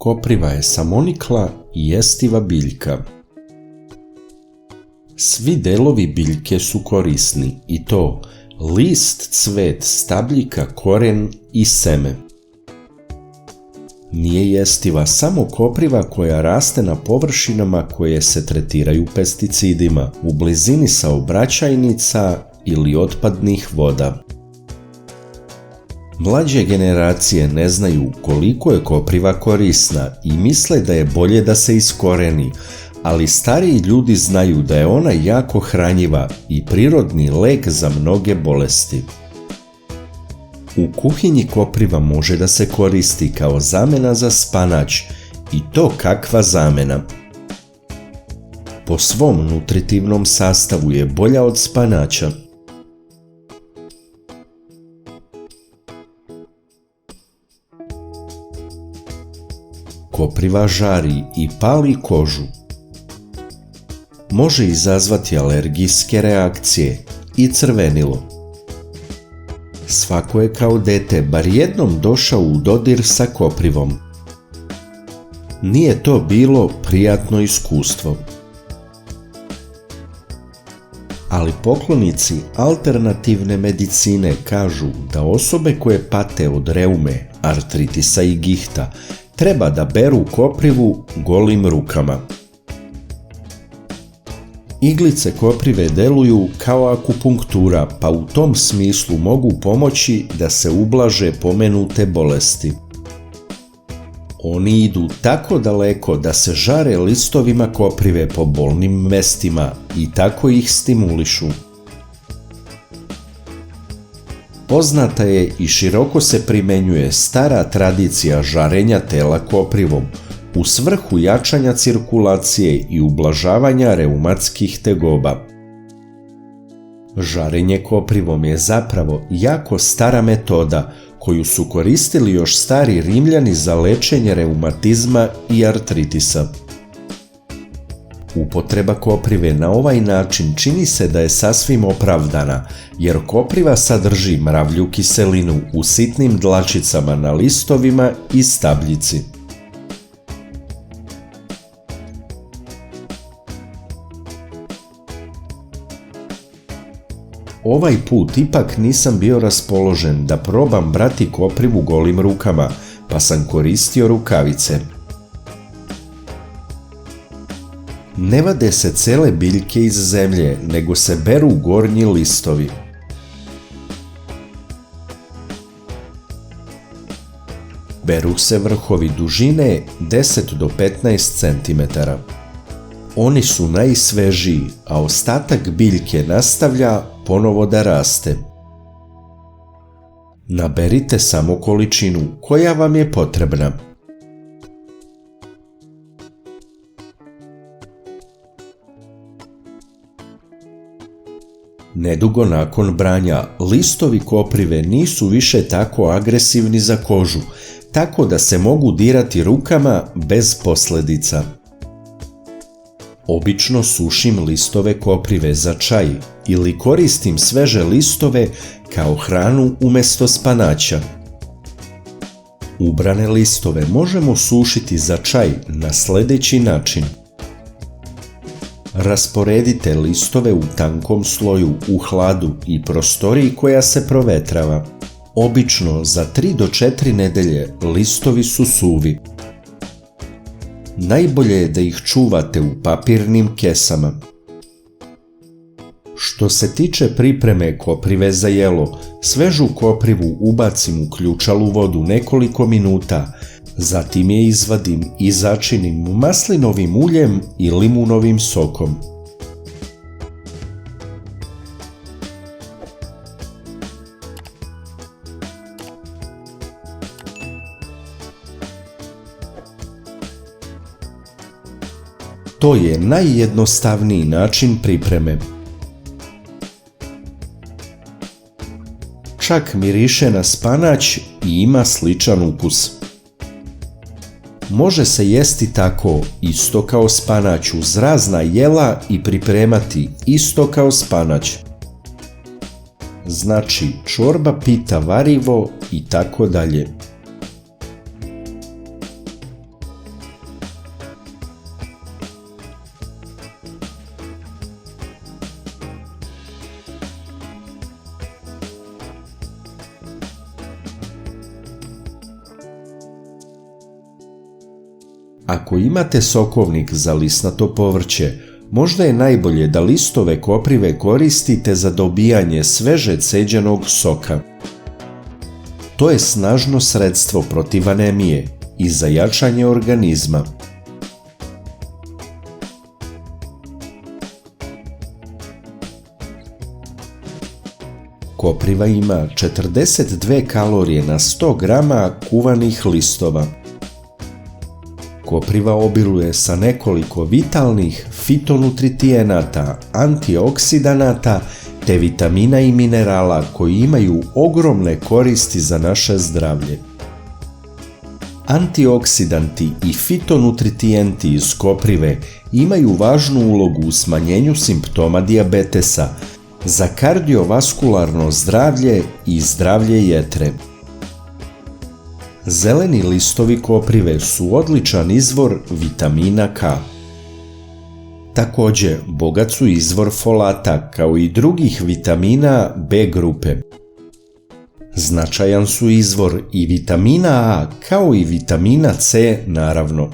Kopriva je samonikla i jestiva biljka. Svi delovi biljke su korisni i to list, cvet, stabljika, koren i seme. Nije jestiva samo kopriva koja raste na površinama koje se tretiraju pesticidima, u blizini saobraćajnica ili otpadnih voda. Mlađe generacije ne znaju koliko je kopriva korisna i misle da je bolje da se iskoreni, ali stariji ljudi znaju da je ona jako hranjiva i prirodni lek za mnoge bolesti. U kuhinji kopriva može da se koristi kao zamena za spanać, i to kakva zamena. Po svom nutritivnom sastavu je bolja od spanaća. Kopriva žari i pali kožu. Može izazvati alergijske reakcije i crvenilo. Svako je kao dete bar jednom došao u dodir sa koprivom. Nije to bilo prijatno iskustvo. Ali poklonici alternativne medicine kažu da osobe koje pate od reume, artritisa i gihta treba da beru koprivu golim rukama. Iglice koprive deluju kao akupunktura, pa u tom smislu mogu pomoći da se ublaže pomenute bolesti. Oni idu tako daleko da se žare listovima koprive po bolnim mestima i tako ih stimulišu. Poznata je i široko se primenjuje stara tradicija žarenja tela koprivom u svrhu jačanja cirkulacije i ublažavanja reumatskih tegoba. Žarenje koprivom je zapravo jako stara metoda koju su koristili još stari Rimljani za lečenje reumatizma i artritisa. Upotreba koprive na ovaj način čini se da je sasvim opravdana, jer kopriva sadrži mravlju kiselinu u sitnim dlačicama na listovima i stabljici. Ovaj put ipak nisam bio raspoložen da probam brati koprivu golim rukama, pa sam koristio rukavice. Ne vade se cele biljke iz zemlje, nego se beru gornji listovi. Beru se vrhovi dužine 10 do 15 cm. Oni su najsvežiji, a ostatak biljke nastavlja ponovo da raste. Naberite samo količinu koja vam je potrebna. Nedugo nakon branja, listovi koprive nisu više tako agresivni za kožu, tako da se mogu dirati rukama bez posljedica. Obično sušim listove koprive za čaj ili koristim sveže listove kao hranu umjesto spanaća. Ubrane listove možemo sušiti za čaj na sljedeći način. Rasporedite listove u tankom sloju u hladu i prostoriji koja se provetrava. Obično za 3 do 4 nedelje listovi su suvi. Najbolje je da ih čuvate u papirnim kesama. Što se tiče pripreme koprive za jelo, svežu koprivu ubacim u ključalu vodu nekoliko minuta, zatim je izvadim i začinim maslinovim uljem i limunovim sokom. To je najjednostavniji način pripreme. Čak miriše na spanać i ima sličan ukus. Može se jesti tako, isto kao spanać, uz razna jela i pripremati isto kao spanać. Znači čorba, pita, varivo i tako dalje. Ako imate sokovnik za lisnato povrće, možda je najbolje da listove koprive koristite za dobijanje sveže ceđenog soka. To je snažno sredstvo protiv anemije i za jačanje organizma. Kopriva ima 42 kalorije na 100 grama kuvanih listova. Kopriva obiluje sa nekoliko vitalnih fitonutritijenata, antioksidanata te vitamina i minerala koji imaju ogromne koristi za naše zdravlje. Antioksidanti i fitonutritienti iz koprive imaju važnu ulogu u smanjenju simptoma dijabetesa, za kardiovaskularno zdravlje i zdravlje jetre. Zeleni listovi koprive su odličan izvor vitamina K. Također, bogat su izvor folata kao i drugih vitamina B grupe. Značajan su izvor i vitamina A kao i vitamina C naravno.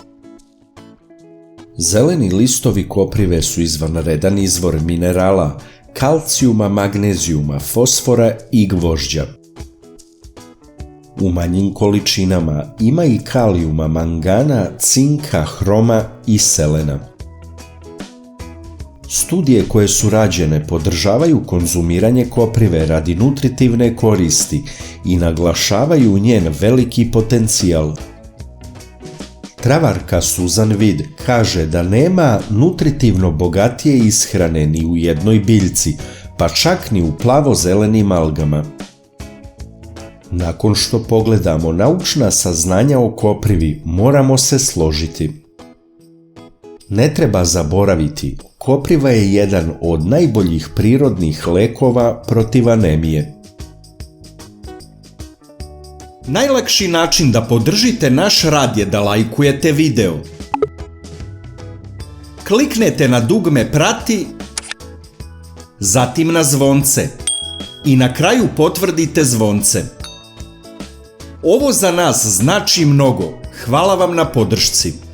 Zeleni listovi koprive su izvanredan izvor minerala, kalcijuma, magnezijuma, fosfora i gvožđa. U manjim količinama ima i kalijuma, mangana, cinka, hroma i selena. Studije koje su rađene podržavaju konzumiranje koprive radi nutritivne koristi i naglašavaju njen veliki potencijal. Travarka Susan Vid kaže da nema nutritivno bogatije ishrane ni u jednoj biljci, pa čak ni u plavo-zelenim algama. Nakon što pogledamo naučna saznanja o koprivi, moramo se složiti. Ne treba zaboraviti, kopriva je jedan od najboljih prirodnih lekova protiv anemije. Najlakši način da podržite naš rad je da lajkujete video. Kliknete na dugme prati, zatim na zvonce i na kraju potvrdite zvonce. Ovo za nas znači mnogo. Hvala vam na podršci.